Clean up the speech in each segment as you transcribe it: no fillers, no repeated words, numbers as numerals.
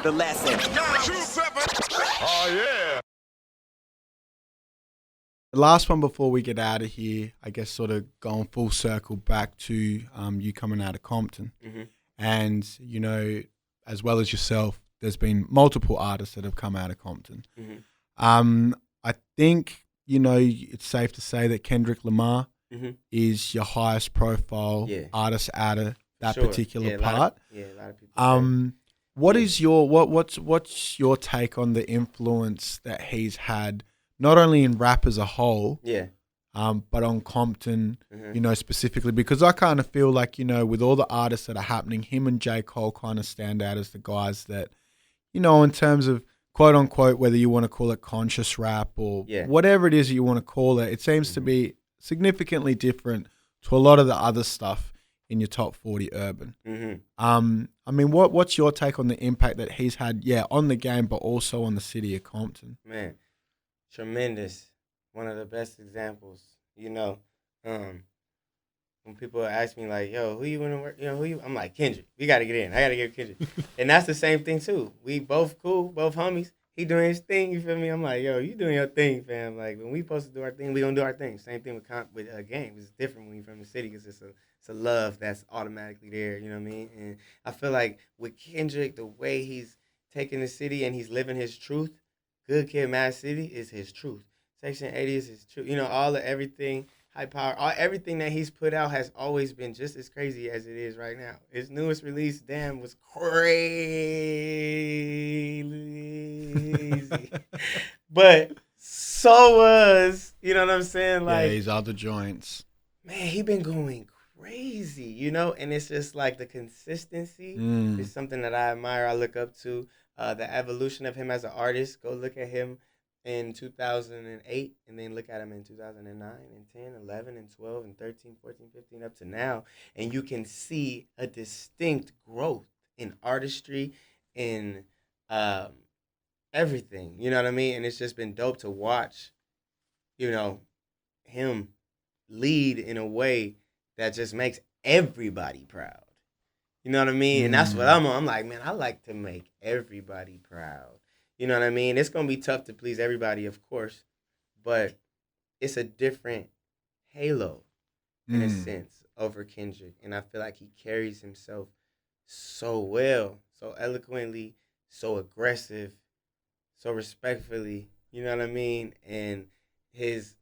The lesson. Oh yeah. The last one before we get out of here, I guess sort of going full circle back to you coming out of Compton. Mm-hmm. And, you know, as well as yourself, there's been multiple artists that have come out of Compton. Mm-hmm. I think, you know, it's safe to say that Kendrick Lamar Mm-hmm. is your highest profile artist out of that particular part. A lot of people. What is your what's your take on the influence that he's had, not only in rap as a whole, but on Compton, you know, specifically? Because I kind of feel like, you know, with all the artists that are happening, him and J. Cole kind of stand out as the guys that, you know, in terms of quote unquote, whether you want to call it conscious rap or whatever it is you want to call it, it seems to be significantly different to a lot of the other stuff in your top 40 urban. I mean, what's your take on the impact that he's had, on the game, but also on the city of Compton? Man, tremendous. One of the best examples, you know. When people ask me like, yo, who you want to work, you know, I'm like, Kendrick. We got to get in. I got to get Kendrick. And that's the same thing too. We both cool, both homies. He doing his thing, you feel me? I'm like, yo, you doing your thing, fam. Like, when we supposed to do our thing, we gonna do our thing. Same thing with games. It's different when you're from the city because it's a love that's automatically there, you know what I mean? And I feel like with Kendrick, the way he's taking the city and he's living his truth, Good Kid, Mad City is his truth. Section 80 is his truth. You know, everything, high power, everything that he's put out has always been just as crazy as it is right now. His newest release, Damn, was crazy. But so was, you know what I'm saying? Like, his other joints. Man, he been going crazy, you know? And it's just like the consistency is something that I admire, I look up to. The evolution of him as an artist, go look at him in 2008 and then look at him in 2009 and 10, 11 and 12 and 13, 14, 15 up to now. And you can see a distinct growth in artistry, in everything, you know what I mean? And it's just been dope to watch, you know, him lead in a way that just makes everybody proud. You know what I mean? And that's what I'm on. I'm like, man, I like to make everybody proud. You know what I mean? It's going to be tough to please everybody, of course, but it's a different halo, in a sense, over Kendrick. And I feel like he carries himself so well, so eloquently, so aggressive, so respectfully, you know what I mean? And his,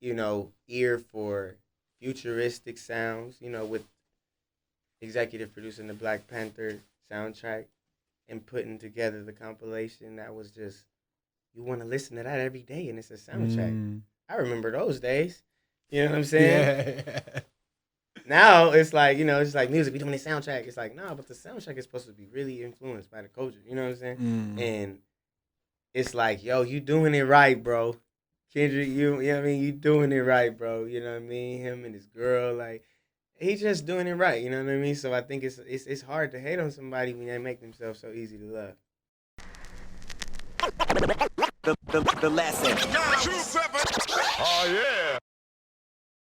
you know, ear for futuristic sounds, you know, with executive producing the Black Panther soundtrack, and putting together the compilation that was just, you want to listen to that every day, and it's a soundtrack. I remember those days. You know what I'm saying? Yeah. Now it's like, you know, it's like music, we doing a soundtrack. It's like, nah, but the soundtrack is supposed to be really influenced by the culture. You know what I'm saying? And it's like, yo, you doing it right, bro. Kendrick, you know what I mean? You doing it right, bro. You know what I mean? Him and his girl, like, he's just doing it right, you know what I mean? So I think it's hard to hate on somebody when they make themselves so easy to love. The lesson. Oh yeah.